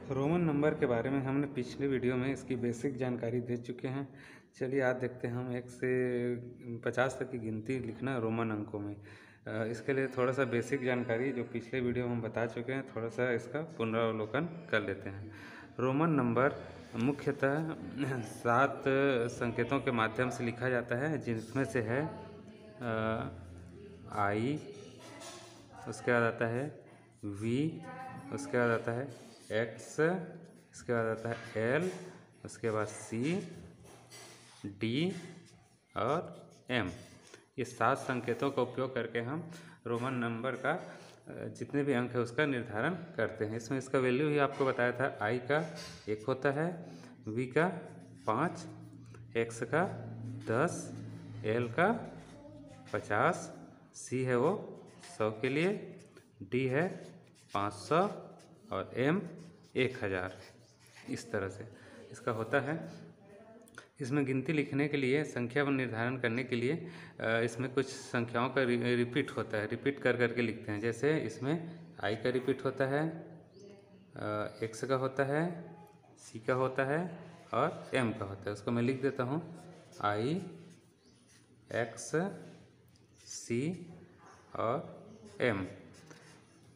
Roman number के बारे में हमने पिछले वीडियो में इसकी बेसिक जानकारी दे चुके हैं। चलिए आज देखते हैं हम 1 से 50 तक की गिनती लिखना रोमन अंकों में। इसके लिए थोड़ा सा बेसिक जानकारी जो पिछले वीडियो में हम बता चुके हैं, थोड़ा सा इसका पुनरावलोकन कर लेते हैं। रोमन नंबर मुख्यतः 7 संकेतों के माध्यम से लिखा जाता है, जिसमें से है आई, उसके बाद आता है वी, उसके बाद आता है एक्स, इसके बाद आता है एल, उसके बाद सी, डी और एम। ये 7 संकेतों का उपयोग करके हम रोमन नंबर का जितने भी अंक है उसका निर्धारण करते हैं। इसमें इसका वैल्यू ही आपको बताया था। आई का 1 होता है, वी का 5, एक्स का 10, एल का 50, सी है वो 100 के लिए, डी है 500 और एम 1000। इस तरह से इसका होता है। इसमें गिनती लिखने के लिए, संख्या को निर्धारण करने के लिए इसमें कुछ संख्याओं का रिपीट होता है, रिपीट कर करके लिखते हैं। जैसे इसमें आई का रिपीट होता है, एक्स का होता है, सी का होता है और एम का होता है। उसको मैं लिख देता हूँ, आई, एक्स, सी और एम,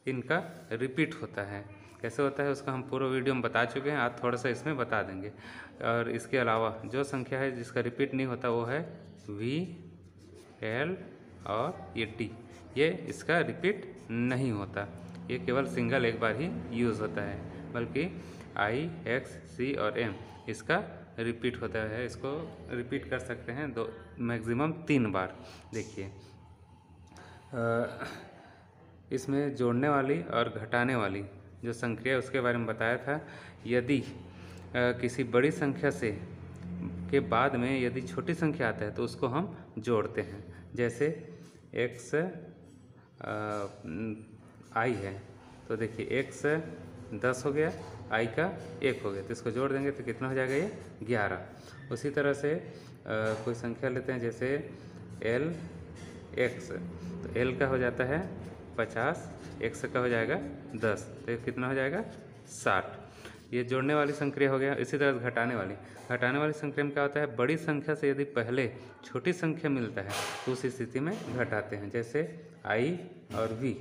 इनका रिपीट होता है। कैसे होता है उसका हम पूरा वीडियो में बता चुके हैं, आज थोड़ा सा इसमें बता देंगे। और इसके अलावा जो संख्या है जिसका रिपीट नहीं होता वो है वी, एल और ये टी। ये इसका रिपीट नहीं होता, ये केवल सिंगल एक बार ही यूज़ होता है। बल्कि आई, एक्स, सी और एम इसका रिपीट होता है। इसको रिपीट कर सकते हैं मैक्सिमम 3 बार। देखिए इसमें जोड़ने वाली और घटाने वाली जो संख्या है उसके बारे में बताया था। यदि किसी बड़ी संख्या से के बाद में यदि छोटी संख्या आता है तो उसको हम जोड़ते हैं। जैसे एक्स आई है तो देखिए एक्स 10 हो गया, आई का 1 हो गया, तो इसको जोड़ देंगे तो कितना हो जाएगा, ये 11। उसी तरह से कोई संख्या लेते हैं, जैसे एल एक्स, तो एल का हो जाता है 50, एक्स का हो जाएगा 10, तो कितना हो जाएगा 60। ये जोड़ने वाली संख्या हो गया। इसी तरह घटाने वाली संख्या में क्या होता है, बड़ी संख्या से यदि पहले छोटी संख्या मिलता है तो उस स्थिति में घटाते हैं। जैसे आई और वी,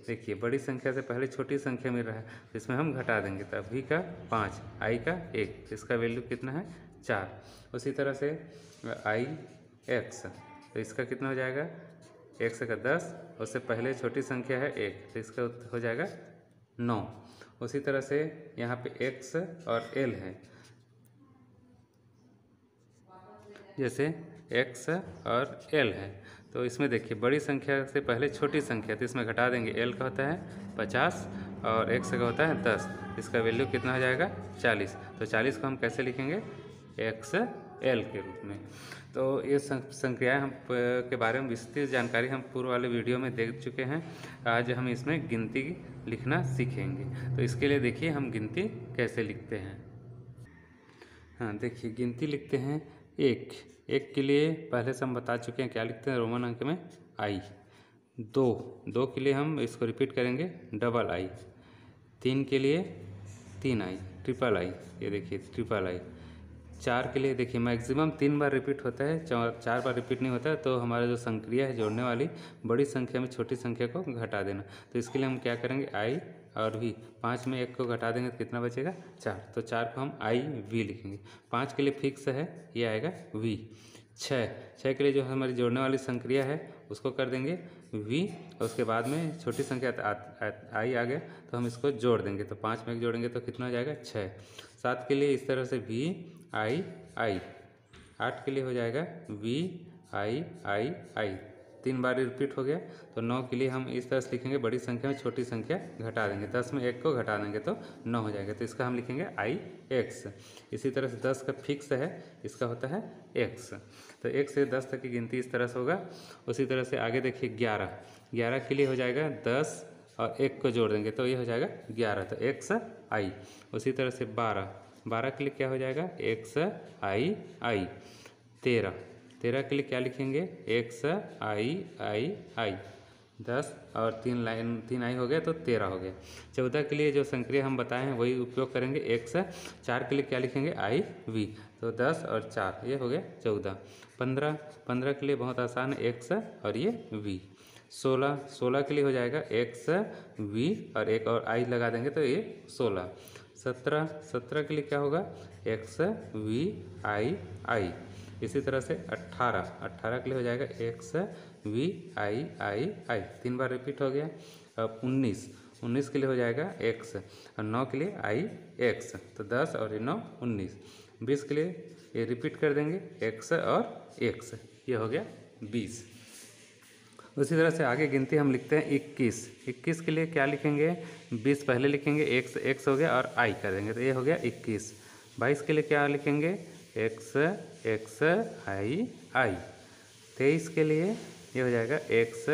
देखिए बड़ी संख्या से पहले छोटी संख्या मिल रहा है तो इसमें हम घटा देंगे, तो वी का 5, आई का 1, इसका वैल्यू कितना है 4। उसी तरह से आई एक्स, तो इसका कितना हो जाएगा, एक्स का 10, उससे पहले छोटी संख्या है 1, तो इसका हो जाएगा 9। उसी तरह से यहाँ पे एक्स और एल है, जैसे एक्स और एल है, तो इसमें देखिए बड़ी संख्या से पहले छोटी संख्या, तो इसमें घटा देंगे। एल का होता है 50 और एक्स का होता है 10, इसका वैल्यू कितना हो जाएगा 40। तो 40 को हम कैसे लिखेंगे, एक्स एल के रूप में। तो ये संख्याएँ हम के बारे में विस्तृत जानकारी हम पूर्व वाले वीडियो में देख चुके हैं। आज हम इसमें गिनती लिखना सीखेंगे। तो इसके लिए देखिए हम गिनती कैसे लिखते हैं। हाँ देखिए, गिनती लिखते हैं एक के लिए पहले से हम बता चुके हैं क्या लिखते हैं रोमन अंक में, आई। 2 के लिए हम इसको रिपीट करेंगे, डबल आई। 3 के लिए 3 आई, ट्रिपल आई, ये देखिए ट्रिपल आई। 4 के लिए देखिए मैक्सिमम 3 बार रिपीट होता है, 4 बार रिपीट नहीं होता है। तो हमारा जो संक्रिया है जोड़ने वाली, बड़ी संख्या में छोटी संख्या को घटा देना। तो इसके लिए हम क्या करेंगे, आई और वी, 5 में 1 को घटा देंगे तो कितना बचेगा 4, तो 4 को हम आई वी लिखेंगे। 5 के लिए फिक्स है, ये आएगा वी। 6 के लिए जो हमारी जोड़ने वाली संक्रिया है उसको कर देंगे वी, और उसके बाद में छोटी संख्या आई आ गया तो हम इसको जोड़ देंगे, तो 5 में 1 जोड़ेंगे तो कितना हो जाएगा 6। 7 के लिए इस तरह से वी आई आई। 8 के लिए हो जाएगा we I I I, 3 bar repeat हो गया। तो 9 के लिए हम इस तरह से लिखेंगे, बड़ी संख्या में छोटी संख्या घटा देंगे, 10 में 1 को घटा देंगे तो 9 हो जाएगा, तो इसका हम लिखेंगे आई एक्स। इसी तरह से 10 का फिक्स है, इसका होता है एक्स। तो 1 से 10 तक की गिनती इस तरह से होगा। उसी तरह से आगे देखिए 11 के लिए हो जाएगा 10 और 1 को जोड़ देंगे तो ये हो जाएगा 11, तो एक्स आई। उसी तरह से 12 के लिए क्या हो जाएगा, एक्स आई आई। 13 के लिए क्या लिखेंगे, एक्स आई आई आई। 10 और 3 आई हो गया तो 13 हो गया। 14 के लिए जो संक्रिया हम बताए हैं वही उपयोग करेंगे। x 4 के लिए क्या लिखेंगे IV, तो 10 और 4 ये हो गया 14। 15 के लिए बहुत आसान है, x और ये v। 16 के लिए हो जाएगा x v और एक और i लगा देंगे तो ये 16। 17 के लिए क्या होगा x v i। इसी तरह से 18 के लिए हो जाएगा x v i। 3 bar repeat हो गया। अब 19 के लिए हो जाएगा x और 9 के लिए i x, तो 10 और 9 19। 20 के लिए ये रिपीट कर देंगे x और x, ये हो गया 20। उसी तरह से आगे गिनती हम लिखते हैं 21 के लिए क्या लिखेंगे, 20 पहले लिखेंगे, x हो गया और i कर देंगे तो ये हो गया 21। 22 के लिए क्या लिखेंगे x i। 23 के लिए ये हो जाएगा x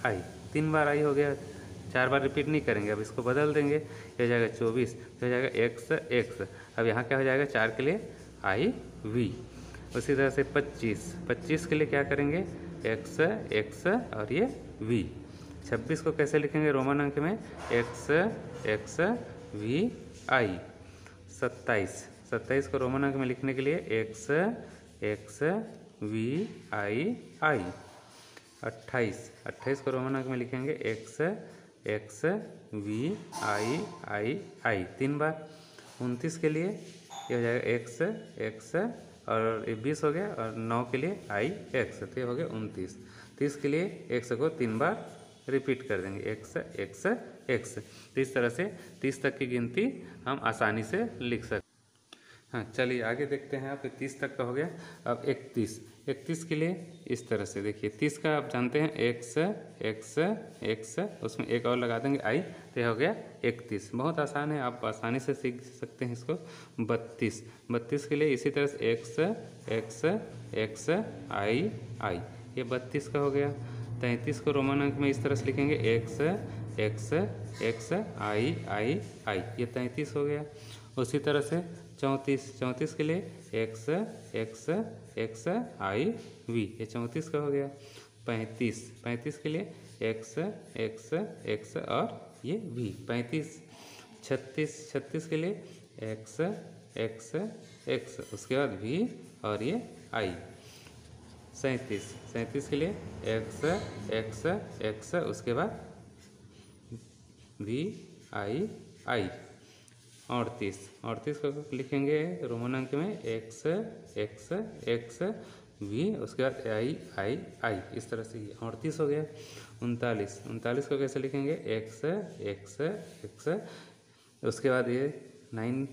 i। 3 बार i हो गया, 4 बार रिपीट नहीं करेंगे, अब इसको बदल देंगे, ये हो जाएगा 24, हो जाएगा x। अब यहाँ क्या हो जाएगा 4 के लिए i v। उसी तरह से 25 के लिए क्या करेंगे x और ये v। 26 को कैसे लिखेंगे रोमन अंक में x v i। 27 को रोमन अंक में लिखने के लिए x v i। 28 को रोमन अंक में लिखेंगे x v i 3 बार। 29 के लिए ये हो जाएगा x और 20 हो गया और 9 के लिए i x, तो ये हो गया 29। 30 के लिए x को 3 बार रिपीट कर देंगे x। तो इस तरह से 30 तक की गिनती हम आसानी से लिख सकते हैं। हाँ चलिए आगे देखते हैं। आप 30 तक का हो गया। अब 31 के लिए इस तरह से देखिए, 30 का आप जानते हैं x, उसमें एक और लगा देंगे i, तो यह हो गया 31। बहुत आसान है, आप आसानी से सीख सकते हैं इसको। 32 के लिए इसी तरह से x i, ये 32 का हो गया। 33 को रोमन अंक में इस तरह से लिखेंगे x i, ये 33 हो गया। उसी तरह से 34 के लिए x i v, ये 34 का हो गया। 35 के लिए x और ये v 35। 36 के लिए x, उसके बाद v और ये i। 37 के लिए x, उसके बाद v i। 38 को लिखेंगे रोमन अंक में x v, उसके बाद i, इस तरह से 38 हो गया। 39 को कैसे लिखेंगे x, उसके बाद ये 9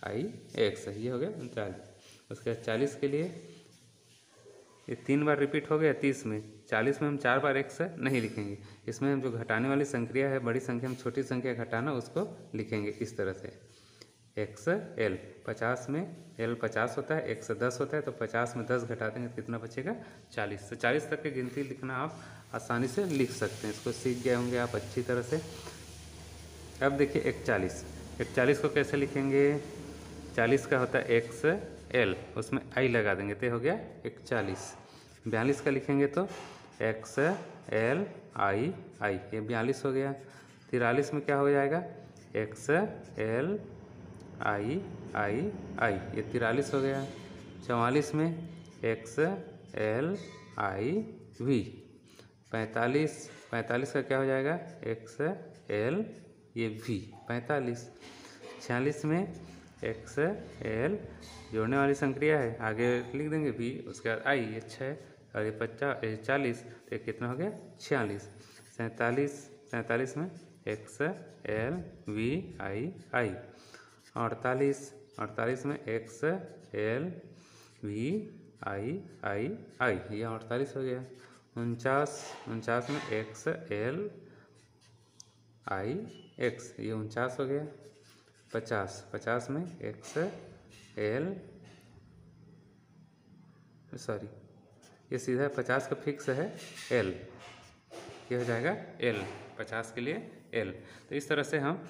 i x, ये हो गया 39। उसके बाद 40 के लिए ये 3 बार रिपीट हो गया। 30 में 40 में हम 4 बार x नहीं लिखेंगे, इसमें हम जो घटाने वाली संक्रिया है, बड़ी संख्या में छोटी संख्या घटाना, उसको लिखेंगे इस तरह से x l। 50 में l 50 होता है, x 10 होता है, तो 50 में 10 घटा देंगे तो कितना बचेगा 40। तो 40 तक की गिनती लिखना आप आसानी से लिख सकते हैं, इसको सीख गए होंगे आप अच्छी तरह से। अब देखिए 41 को कैसे लिखेंगे, 40 का होता है x l, उसमें i लगा देंगे तो हो गया 41। 42 का लिखेंगे तो x l i, ये 42 हो गया। 43 में क्या हो जाएगा x l i, ये 43 हो गया। 44 में x l i v। 45 का क्या हो जाएगा x l ये v 45। 46 में x l जोड़ने वाली संक्रिया है, आगे लिख देंगे v, उसके बाद i, ये 6 और ये 40, तो कितना हो गया 46। 47 में x l v i। 48 में x l v i, ये 48 हो गया। 49 में x l i x, ये 49 हो गया। 50 में x l, सॉरी ये सीधा 50 का फिक्स है l, ये हो जाएगा l। 50 के लिए L। तो इस तरह से हम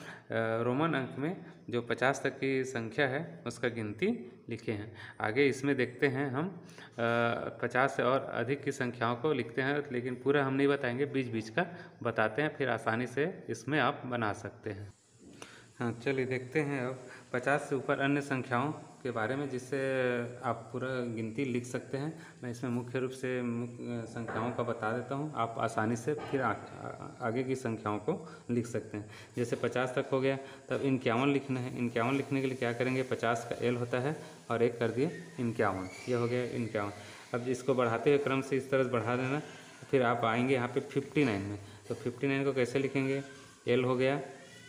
रोमन अंक में जो 50 तक की संख्या है उसका गिनती लिखे हैं। आगे इसमें देखते हैं हम 50 से और अधिक की संख्याओं को लिखते हैं, लेकिन पूरा हम नहीं बताएंगे, बीच बीच का बताते हैं, फिर आसानी से इसमें आप बना सकते हैं। हाँ, चलिए देखते हैं अब 50 से ऊपर अन्य संख्याओं के बारे में, जिससे आप पूरा गिनती लिख सकते हैं। मैं इसमें मुख्य रूप से संख्याओं का बता देता हूँ, आप आसानी से फिर आगे की संख्याओं को लिख सकते हैं। जैसे 50 तक हो गया, तब 51 लिखना है। 51 लिखने के लिए क्या करेंगे, 50 का L होता है और एक कर दिए 51, ये हो गया 51। अब इसको बढ़ाते हुए क्रम से इस तरह से बढ़ा देना, फिर आप आएंगे यहाँ पे 59 में। तो 59 को कैसे लिखेंगे, L हो गया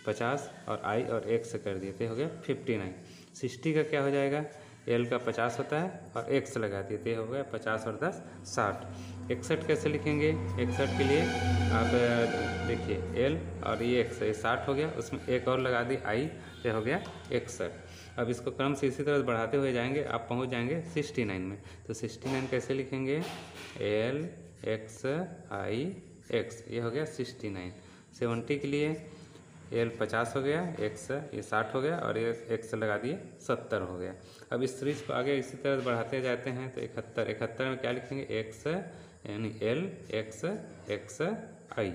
50 और I और 1 से कर दिए तो हो गया 59। 60 का क्या हो जाएगा, L का 50 होता है और 1 से लगा दिए तो हो गया 50 और 10 60। 61 कैसे लिखेंगे, 61 के लिए आप देखिए L और ये 60 हो गया, उसमें एक और लगा दी I तो हो गया 61। अब इसको क्रम से इसी तरह बढ़ाते हुए जाएंगे, आप पहुंच जाएंगे 69 में। तो 69 कैसे लिखेंगे, L X I X, ये हो गया 69। 70 के लिए L 50 हो गया, X ये 60 हो गया और ये X लगा दिए 70 हो गया। अब इस सीरीज को आगे इसी तरह बढ़ाते जाते हैं तो 71। 71 में क्या लिखेंगे, X यानी L X X I।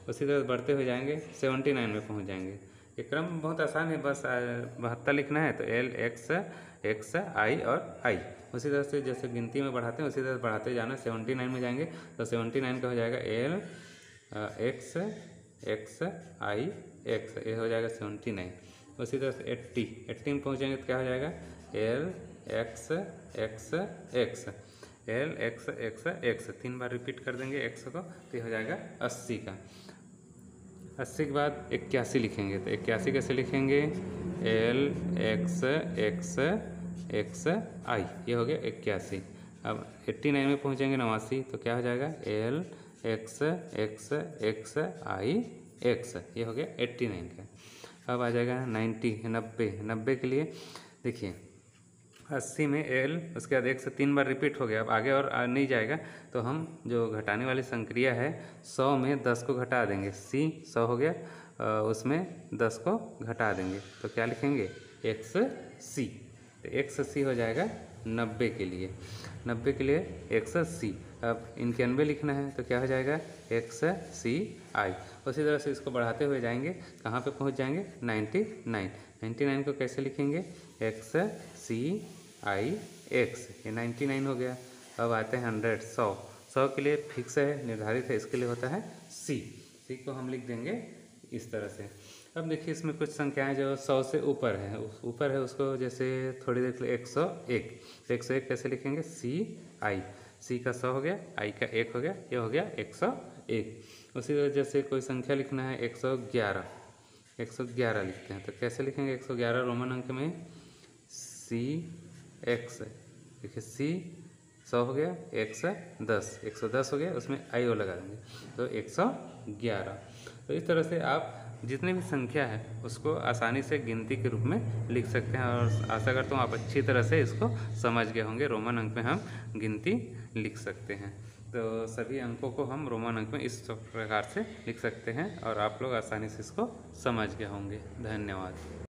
उसी तरह बढ़ते हुए जाएंगे 79 में पहुंच जाएंगे। ये क्रम बहुत आसान है, बस 72 लिखना है तो L X X I और I। उसी तरह से जैसे गिनती में बढ़ाते हैं उसी तरह बढ़ाते जाना। 79 में जाएंगे तो 79 का हो जाएगा L X X I X, ये हो जाएगा 79। उसी तरह से 80 में पहुँचेंगे तो क्या हो जाएगा, L X X X L X X X, 3 बार रिपीट कर देंगे X को तो ये हो जाएगा 80 का। 80 के बाद 81 लिखेंगे तो 81 कैसे लिखेंगे, L X X X I, ये हो गया 81। अब 89 में पहुँचेंगे 89 तो क्या हो जाएगा, L X X X I X, ये हो गया 89 का। अब आ जाएगा 90 के लिए देखिए 80 में L, उसके बाद 1 से 3 बार रिपीट हो गया। अब आगे और नहीं जाएगा तो हम जो घटाने वाली संक्रिया है 100 में 10 को घटा देंगे, C 100 हो गया, उसमें 10 को घटा देंगे तो क्या लिखेंगे, XC। तो XC हो जाएगा 90 के लिए। 90 के लिए XC। अब 91 लिखना है तो क्या हो जाएगा, XCI। उसी तरह से इसको बढ़ाते हुए जाएंगे, कहाँ पे पहुँच जाएंगे, 99। 99 को कैसे लिखेंगे, XCI X, ये 99 हो गया। अब आते हैं 100। 100 के लिए फिक्स है, निर्धारित है, इसके लिए होता है C को हम लिख देंगे इस तरह से। अब देखिए इसमें कुछ संख्याएं जो 100 से ऊपर है उसको जैसे थोड़ी देर के लिए 101। तो 101 कैसे लिखेंगे, C का 100 हो गया, I का 1 हो गया, ये हो गया 101। उसी तरह जैसे कोई संख्या लिखना है 111 लिखते हैं तो कैसे लिखेंगे, 111 रोमन अंक में CX, देखिए C 100 हो गया, X 110 हो गया, उसमें IO लगा देंगे तो 111। तो इस तरह से आप जितनी भी संख्या है उसको आसानी से गिनती के रूप में लिख सकते हैं, और आशा करता हूँ आप अच्छी तरह से इसको समझ गए होंगे। रोमन अंक में हम गिनती लिख सकते हैं, तो सभी अंकों को हम रोमन अंक में इस प्रकार से लिख सकते हैं और आप लोग आसानी से इसको समझ गए होंगे। धन्यवाद।